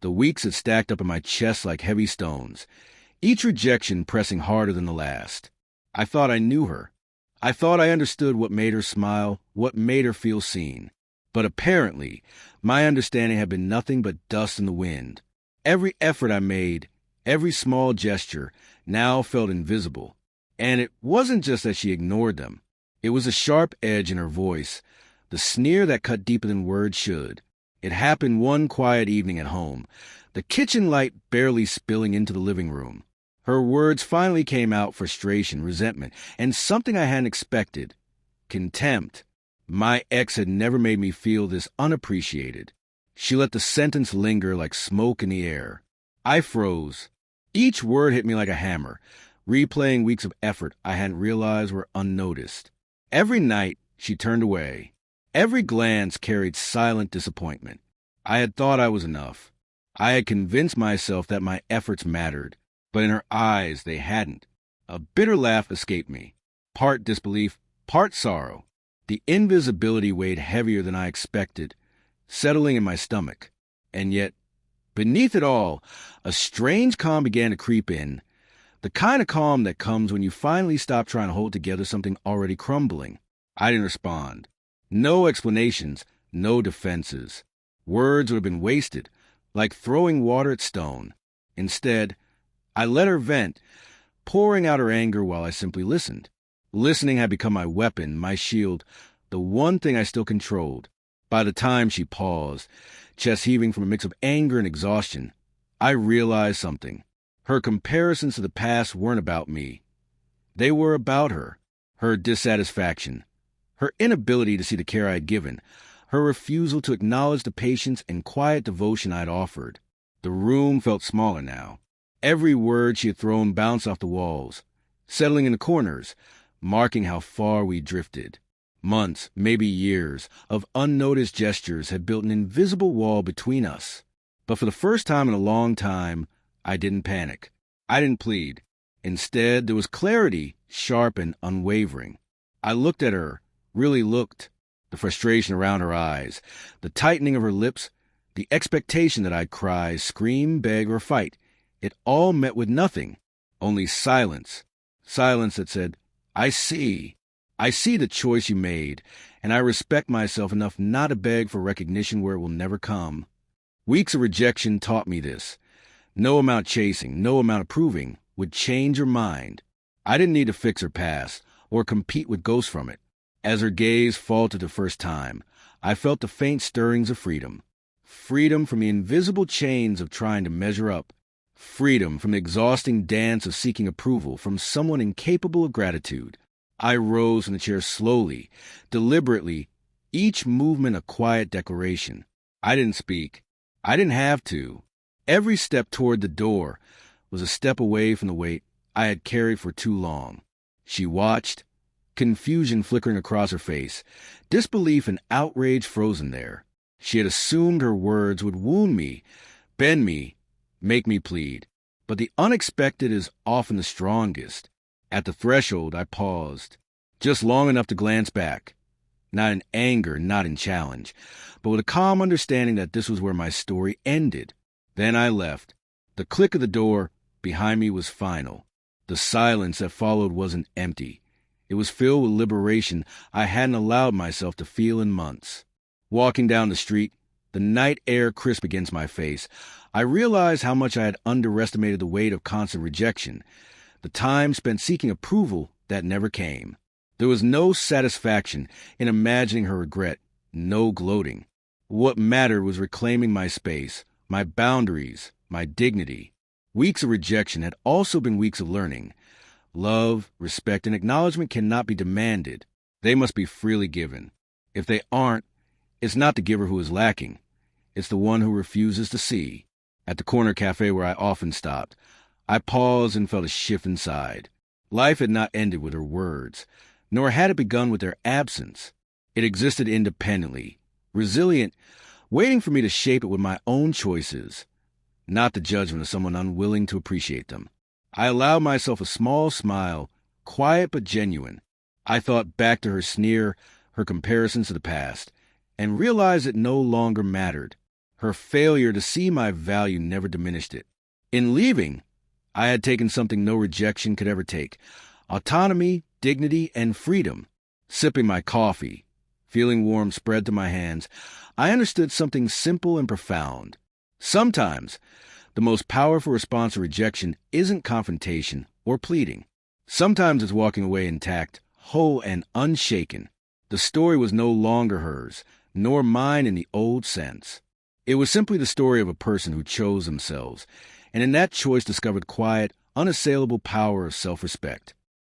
The weeks had stacked up in my chest like heavy stones, each rejection pressing harder than the last. I thought I knew her. I thought I understood what made her smile, what made her feel seen. But apparently, my understanding had been nothing but dust in the wind. Every effort I made, every small gesture, now felt invisible. And it wasn't just that she ignored them. It was a sharp edge in her voice, the sneer that cut deeper than words should. It happened one quiet evening at home, the kitchen light barely spilling into the living room. Her words finally came out: frustration, resentment, and something I hadn't expected: contempt. My ex had never made me feel this unappreciated. She let the sentence linger like smoke in the air. I froze. Each word hit me like a hammer, replaying weeks of effort I hadn't realized were unnoticed. Every night, she turned away. Every glance carried silent disappointment. I had thought I was enough. I had convinced myself that my efforts mattered, but in her eyes they hadn't. A bitter laugh escaped me, part disbelief, part sorrow. The invisibility weighed heavier than I expected, settling in my stomach. And yet, beneath it all, a strange calm began to creep in, the kind of calm that comes when you finally stop trying to hold together something already crumbling. I didn't respond. No explanations, no defenses. Words would have been wasted, like throwing water at stone. Instead, I let her vent, pouring out her anger while I simply listened. Listening had become my weapon, my shield, the one thing I still controlled. By the time she paused, chest heaving from a mix of anger and exhaustion, I realized something. Her comparisons to the past weren't about me. They were about her, her dissatisfaction, her inability to see the care I had given, her refusal to acknowledge the patience and quiet devotion I had offered. The room felt smaller now. Every word she had thrown bounced off the walls, settling in the corners, marking how far we drifted. Months, maybe years, of unnoticed gestures had built an invisible wall between us. But for the first time in a long time, I didn't panic. I didn't plead. Instead, there was clarity, sharp and unwavering. I looked at her, really looked. The frustration around her eyes, the tightening of her lips, the expectation that I'd cry, scream, beg, or fight. It all met with nothing, only silence. Silence that said, I see the choice you made, and I respect myself enough not to beg for recognition where it will never come. Weeks of rejection taught me this. No amount chasing, no amount of proving would change her mind. I didn't need to fix her past or compete with ghosts from it. As her gaze faltered the first time, I felt the faint stirrings of freedom. Freedom from the invisible chains of trying to measure up. Freedom from the exhausting dance of seeking approval from someone incapable of gratitude. I rose from the chair slowly, deliberately, each movement a quiet declaration. I didn't speak. I didn't have to. Every step toward the door was a step away from the weight I had carried for too long. She watched, confusion flickering across her face, disbelief and outrage frozen there. She had assumed her words would wound me, bend me, make me plead. But the unexpected is often the strongest. At the threshold, I paused, just long enough to glance back. Not in anger, not in challenge, but with a calm understanding that this was where my story ended. Then I left. The click of the door behind me was final. The silence that followed wasn't empty. It was filled with liberation I hadn't allowed myself to feel in months. Walking down the street, the night air crisp against my face, I realized how much I had underestimated the weight of constant rejection, the time spent seeking approval that never came. There was no satisfaction in imagining her regret, no gloating. What mattered was reclaiming my space, my boundaries, my dignity. Weeks of rejection had also been weeks of learning. Love, respect, and acknowledgement cannot be demanded. They must be freely given. If they aren't, it's not the giver who is lacking. It's the one who refuses to see. At the corner cafe where I often stopped, I paused and felt a shift inside. Life had not ended with her words, nor had it begun with their absence. It existed independently, resilient, waiting for me to shape it with my own choices, not the judgment of someone unwilling to appreciate them. I allowed myself a small smile, quiet but genuine. I thought back to her sneer, her comparisons to the past, and realized it no longer mattered. Her failure to see my value never diminished it. In leaving, I had taken something no rejection could ever take: autonomy, dignity, and freedom. Sipping my coffee, feeling warm spread to my hands, I understood something simple and profound. Sometimes, the most powerful response to rejection isn't confrontation or pleading. Sometimes it's walking away intact, whole and unshaken. The story was no longer hers, nor mine in the old sense. It was simply the story of a person who chose themselves, and in that choice discovered quiet, unassailable power of self-respect.